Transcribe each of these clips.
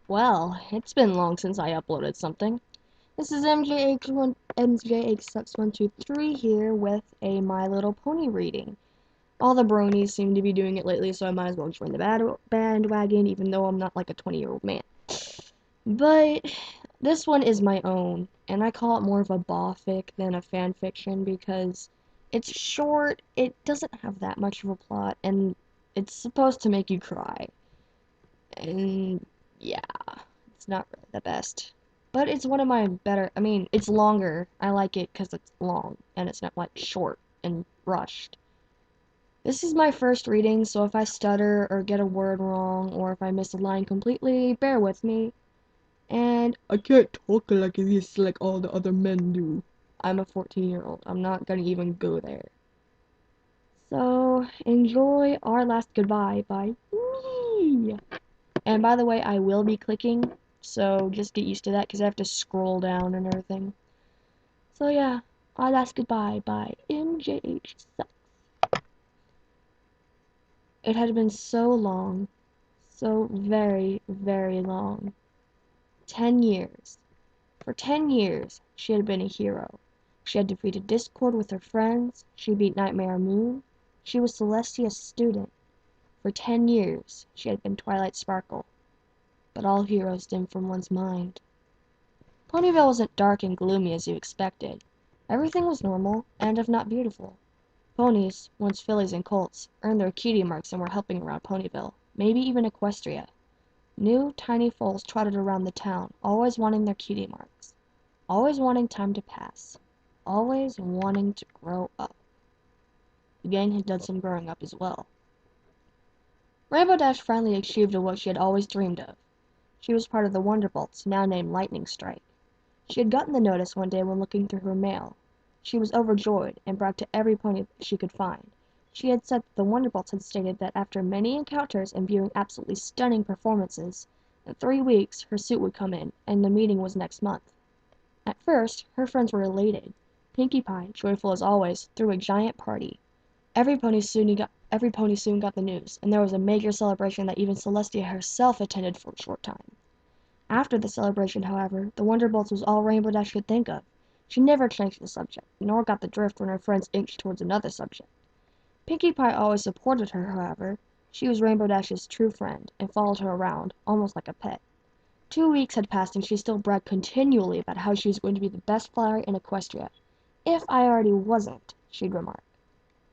Well, it's been long since I uploaded something. This is MJH Sucks123 here with a My Little Pony reading. All the bronies seem to be doing it lately, so I might as well join the bandwagon, even though I'm not like a 20-year-old man. But this one is my own, and I call it more of a Bawwwfic than a fan fiction because it's short, it doesn't have that much of a plot, and it's supposed to make you cry. And yeah, it's not really the best. But it's one of my better, it's longer. I like it because it's long and it's not like short and rushed. This is my first reading, so if I stutter or get a word wrong or if I miss a line completely, bear with me. And I can't talk like this like all the other men do. I'm a 14-year-old. I'm not gonna even go there. So, enjoy Our Last Goodbye by me. And by the way, I will be clicking, so just get used to that because I have to scroll down and everything. So yeah, Our Last Goodbye by MJH Sucks. It had been so long, so very, very long. 10 years. For 10 years, she had been a hero. She had defeated Discord with her friends, she beat Nightmare Moon, she was Celestia's student. For 10 years, she had been Twilight Sparkle. But all heroes dim from one's mind. Ponyville wasn't dark and gloomy as you expected. Everything was normal, and if not beautiful. Ponies, once fillies and colts, earned their cutie marks and were helping around Ponyville, maybe even Equestria. New, tiny foals trotted around the town, always wanting their cutie marks. Always wanting time to pass. Always wanting to grow up. The gang had done some growing up as well. Rainbow Dash finally achieved what she had always dreamed of. She was part of the Wonderbolts, now named Lightning Strike. She had gotten the notice one day when looking through her mail. She was overjoyed, and bragged to every pony she could find. She had said that the Wonderbolts had stated that after many encounters and viewing absolutely stunning performances, in 3 weeks her suit would come in, and the meeting was next month. At first, her friends were elated. Pinkie Pie, joyful as always, threw a giant party. Every pony soon got the news, and there was a major celebration that even Celestia herself attended for a short time. After the celebration, however, the Wonderbolts was all Rainbow Dash could think of. She never changed the subject, nor got the drift when her friends inched towards another subject. Pinkie Pie always supported her, however. She was Rainbow Dash's true friend, and followed her around, almost like a pet. 2 weeks had passed and she still bragged continually about how she was going to be the best flyer in Equestria. If I already wasn't, she'd remark.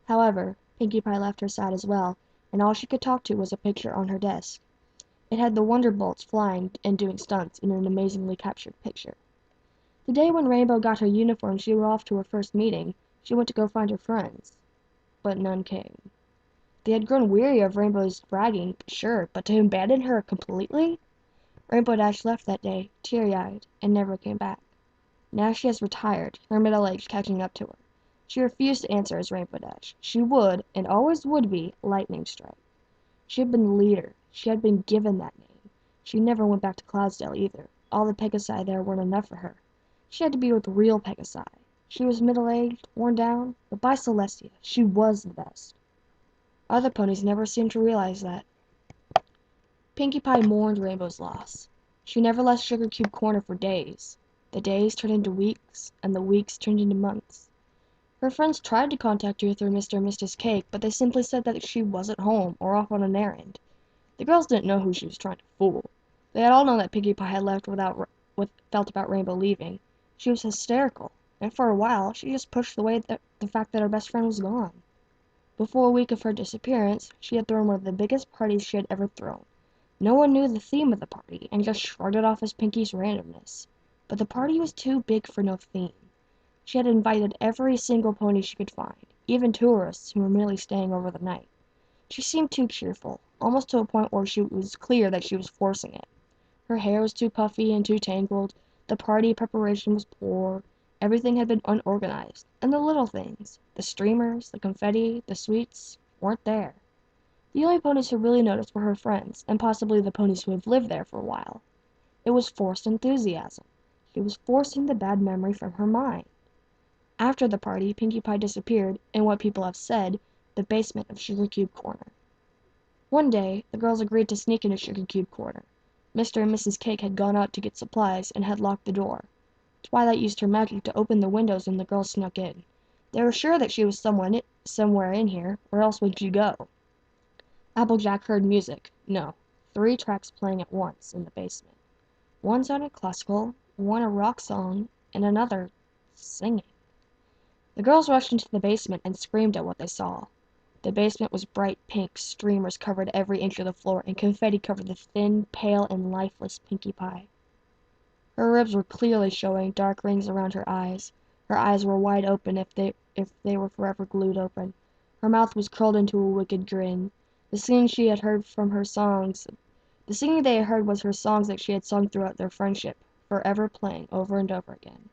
However, Pinkie Pie left her side as well, and all she could talk to was a picture on her desk. It had the Wonderbolts flying and doing stunts in an amazingly captured picture. The day when Rainbow got her uniform she went off to her first meeting, she went to go find her friends. But none came. They had grown weary of Rainbow's bragging, sure, but to abandon her completely? Rainbow Dash left that day, teary-eyed, and never came back. Now she has retired, her middle age catching up to her. She refused to answer as Rainbow Dash. She would, and always would be, Lightning Strike. She had been the leader. She had been given that name. She never went back to Cloudsdale either. All the Pegasi there weren't enough for her. She had to be with real Pegasi. She was middle-aged, worn down, but by Celestia, she was the best. Other ponies never seemed to realize that. Pinkie Pie mourned Rainbow's loss. She never left Sugar Cube Corner for days. The days turned into weeks, and the weeks turned into months. Her friends tried to contact her through Mr. and Mrs. Cake, but they simply said that she wasn't home or off on an errand. The girls didn't know who she was trying to fool. They had all known that Pinkie Pie had left without what felt about Rainbow leaving. She was hysterical, and for a while she just pushed away the fact that her best friend was gone. Before a week of her disappearance, she had thrown one of the biggest parties she had ever thrown. No one knew the theme of the party, and just shrugged it off as Pinkie's randomness. But the party was too big for no theme. She had invited every single pony she could find, even tourists who were merely staying over the night. She seemed too cheerful, almost to a point where it was clear that she was forcing it. Her hair was too puffy and too tangled, the party preparation was poor, everything had been unorganized, and the little things, the streamers, the confetti, the sweets, weren't there. The only ponies who really noticed were her friends, and possibly the ponies who had lived there for a while. It was forced enthusiasm. She was forcing the bad memory from her mind. After the party, Pinkie Pie disappeared in what people have said, the basement of Sugar Cube Corner. One day, the girls agreed to sneak into Sugar Cube Corner. Mr. and Mrs. Cake had gone out to get supplies and had locked the door. Twilight used her magic to open the windows and the girls snuck in. They were sure that she was somewhere in here. Where else would she go? Applejack heard music. No, 3 tracks playing at once in the basement. One sounded classical, one a rock song, and another singing. The girls rushed into the basement and screamed at what they saw. The basement was bright pink, streamers covered every inch of the floor, and confetti covered the thin, pale, and lifeless Pinkie Pie. Her ribs were clearly showing, dark rings around her eyes. Her eyes were wide open if they were forever glued open. Her mouth was curled into a wicked grin. The singing they had heard was her songs that she had sung throughout their friendship, forever playing over and over again.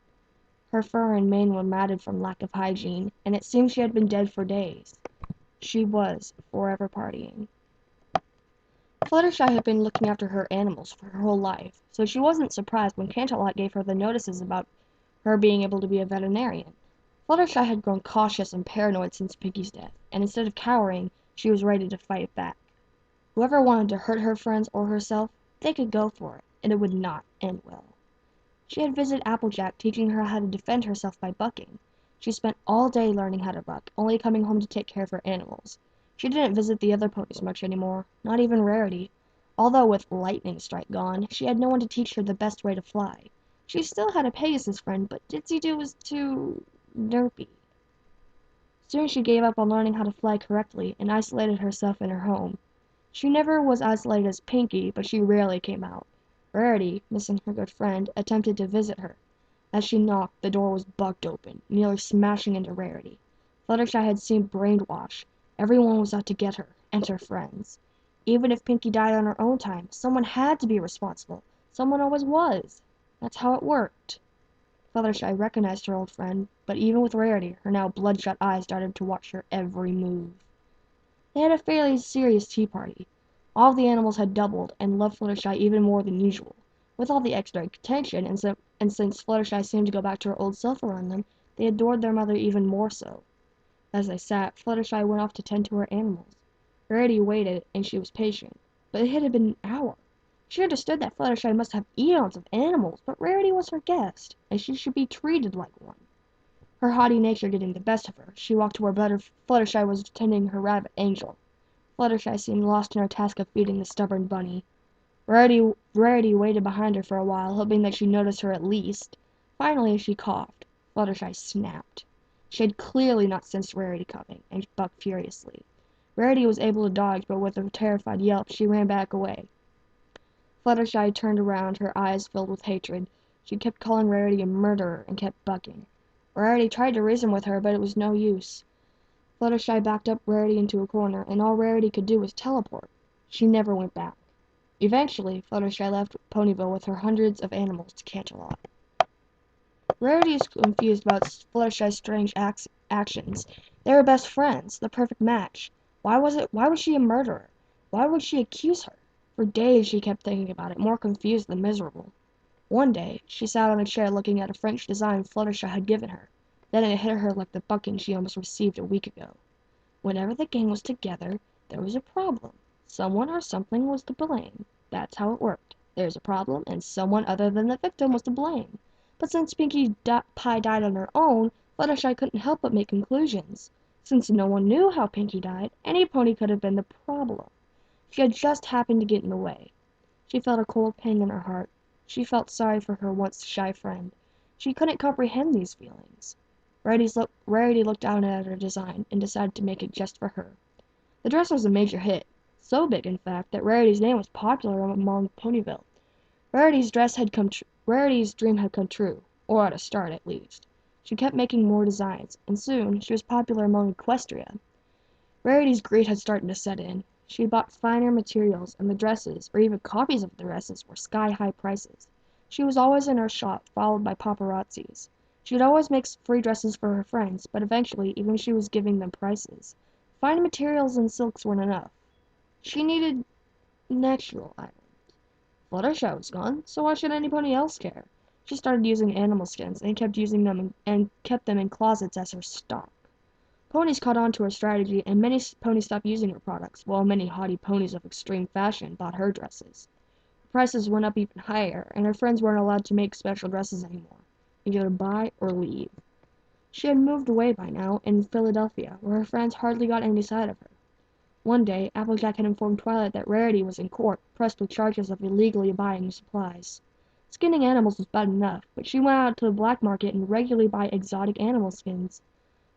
Her fur and mane were matted from lack of hygiene, and it seemed she had been dead for days. She was forever partying. Fluttershy had been looking after her animals for her whole life, so she wasn't surprised when Canterlot gave her the notices about her being able to be a veterinarian. Fluttershy had grown cautious and paranoid since Pinkie's death, and instead of cowering, she was ready to fight back. Whoever wanted to hurt her friends or herself, they could go for it, and it would not end well. She had visited Applejack, teaching her how to defend herself by bucking. She spent all day learning how to buck, only coming home to take care of her animals. She didn't visit the other ponies much anymore, not even Rarity. Although with Lightning Strike gone, she had no one to teach her the best way to fly. She still had a Pegasus friend, but Ditsy-Do was too derpy. Soon she gave up on learning how to fly correctly and isolated herself in her home. She never was isolated as Pinkie, but she rarely came out. Rarity, missing her good friend, attempted to visit her. As she knocked, the door was bucked open, nearly smashing into Rarity. Fluttershy had seemed brainwashed. Everyone was out to get her, and her friends. Even if Pinkie died on her own time, someone had to be responsible. Someone always was. That's how it worked. Fluttershy recognized her old friend, but even with Rarity, her now bloodshot eyes darted to watch her every move. They had a fairly serious tea party. All the animals had doubled, and loved Fluttershy even more than usual. With all the extra attention, and since Fluttershy seemed to go back to her old self around them, they adored their mother even more so. As they sat, Fluttershy went off to tend to her animals. Rarity waited, and she was patient, but it had been an hour. She understood that Fluttershy must have eons of animals, but Rarity was her guest, and she should be treated like one. Her haughty nature getting the best of her, she walked to where Fluttershy was tending her rabbit Angel. Fluttershy seemed lost in her task of feeding the stubborn bunny. Rarity waited behind her for a while, hoping that she'd notice her at least. Finally, as she coughed, Fluttershy snapped. She had clearly not sensed Rarity coming, and bucked furiously. Rarity was able to dodge, but with a terrified yelp, she ran back away. Fluttershy turned around, her eyes filled with hatred. She kept calling Rarity a murderer, and kept bucking. Rarity tried to reason with her, but it was no use. Fluttershy backed up Rarity into a corner, and all Rarity could do was teleport. She never went back. Eventually, Fluttershy left Ponyville with her hundreds of animals to Canterlot. Rarity is confused about Fluttershy's strange actions. They were best friends, the perfect match. Why was she a murderer? Why would she accuse her? For days she kept thinking about it, more confused than miserable. One day, she sat on a chair looking at a French design Fluttershy had given her. Then it hit her like the bucking she almost received a week ago. Whenever the gang was together, there was a problem. Someone or something was to blame. That's how it worked. There's a problem, and someone other than the victim was to blame. But since Pinkie Pie died on her own, Fluttershy couldn't help but make conclusions. Since no one knew how Pinkie died, any pony could have been the problem. She had just happened to get in the way. She felt a cold pang in her heart. She felt sorry for her once shy friend. She couldn't comprehend these feelings. Rarity looked down at her design and decided to make it just for her. The dress was a major hit. So big, in fact, that Rarity's name was popular among Ponyville. Rarity's dream had come true, or at a start at least. She kept making more designs, and soon she was popular among Equestria. Rarity's greed had started to set in. She bought finer materials, and the dresses, or even copies of the dresses, were sky-high prices. She was always in her shop, followed by paparazzis. She'd always make free dresses for her friends, but eventually even she was giving them prices. Fine materials and silks weren't enough. She needed natural items. Fluttershy was gone, so why should any pony else care? She started using animal skins and kept using them and kept them in closets as her stock. Ponies caught on to her strategy, and many ponies stopped using her products, while many haughty ponies of extreme fashion bought her dresses. prices went up even higher, and her friends weren't allowed to make special dresses anymore. You either buy or leave. She had moved away by now, in Philadelphia, where her friends hardly got any sight of her. One day, Applejack had informed Twilight that Rarity was in court, pressed with charges of illegally buying supplies. Skinning animals was bad enough, but she went out to the black market and regularly buy exotic animal skins.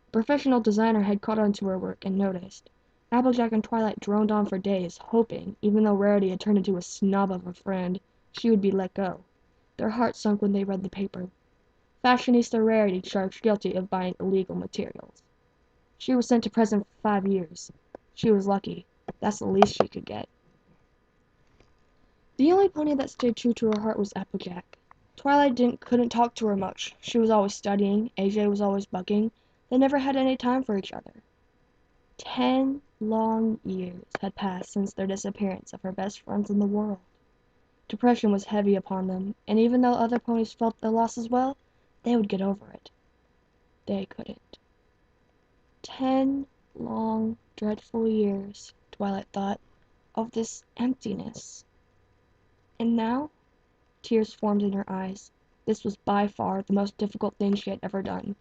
A professional designer had caught on to her work and noticed. Applejack and Twilight droned on for days, hoping, even though Rarity had turned into a snub of a friend, she would be let go. Their hearts sunk when they read the paper. Fashionista Rarity charged guilty of buying illegal materials. She was sent to prison for 5 years. She was lucky. That's the least she could get. The only pony that stayed true to her heart was Applejack. Twilight couldn't talk to her much. She was always studying, AJ was always bugging. They never had any time for each other. 10 long years had passed since their disappearance of her best friends in the world. Depression was heavy upon them, and even though other ponies felt their loss as well, they would get over it. They couldn't. 10 long, dreadful years, Twilight thought, of this emptiness. And now? Tears formed in her eyes. This was by far the most difficult thing she had ever done.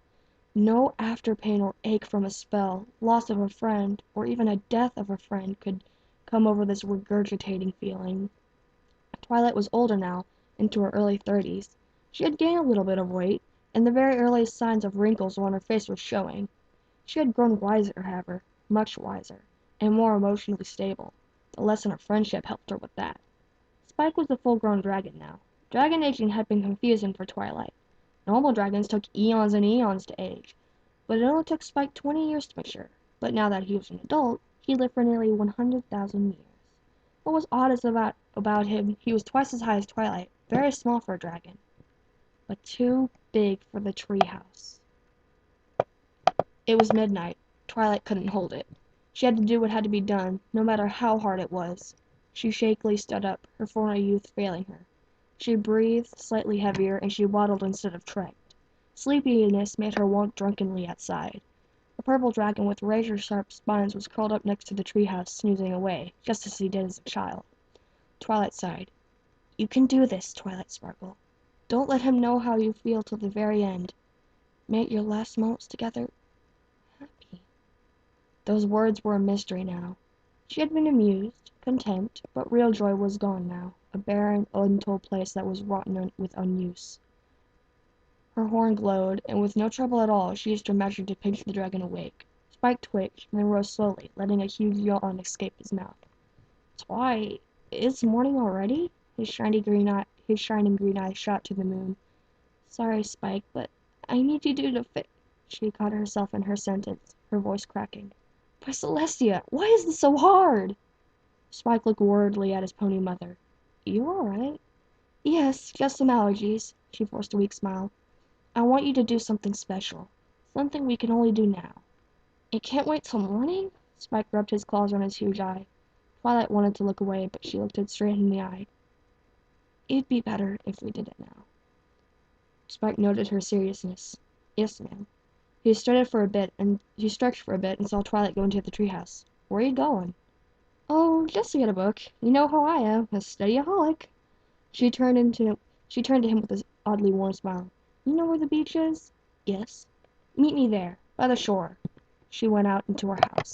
No after-pain or ache from a spell, loss of a friend, or even a death of a friend could come over this regurgitating feeling. Twilight was older now, into her early 30s. She had gained a little bit of weight, and the very earliest signs of wrinkles on her face were showing. She had grown wiser, however, much wiser, and more emotionally stable. The lesson of friendship helped her with that. Spike was a full-grown dragon now. Dragon aging had been confusing for Twilight. Normal dragons took eons and eons to age, but it only took Spike 20 years to mature. But now that he was an adult, he lived for nearly 100,000 years. What was oddest about him, he was twice as high as Twilight, very small for a dragon, but too big for the treehouse. It was midnight. Twilight couldn't hold it. She had to do what had to be done, no matter how hard it was. She shakily stood up, her former youth failing her. She breathed slightly heavier, and she waddled instead of trekked. Sleepiness made her walk drunkenly outside. A purple dragon with razor-sharp spines was curled up next to the treehouse, snoozing away, just as he did as a child. Twilight sighed. "You can do this, Twilight Sparkle. Don't let him know how you feel till the very end. Make your last moments together happy." Those words were a mystery now. She had been amused, content, but real joy was gone now, a barren, untold place that was rotten with unuse. Her horn glowed, and with no trouble at all she used her magic to pinch the dragon awake. Spike twitched, and then rose slowly, letting a huge yawn escape his mouth. "Twi, it's morning already?" His shining green eyes shot to the moon. "Sorry, Spike, but I need you to fix—" She caught herself in her sentence, her voice cracking. "Why, Celestia, why is this so hard?" Spike looked worriedly at his pony mother. "You all right?" "Yes, just some allergies." She forced a weak smile. "I want you to do something special. Something we can only do now." "It can't wait till morning?" Spike rubbed his claws on his huge eye. Twilight wanted to look away, but she looked him straight in the eye. "It'd be better if we did it now." Spike noted her seriousness. "Yes, ma'am." He stretched for a bit and saw Twilight go into the treehouse. "Where are you going?" "Oh, just to get a book. You know how I am, a studyaholic." She turned to him with an oddly warm smile. "You know where the beach is?" "Yes." "Meet me there, by the shore." She went out into her house.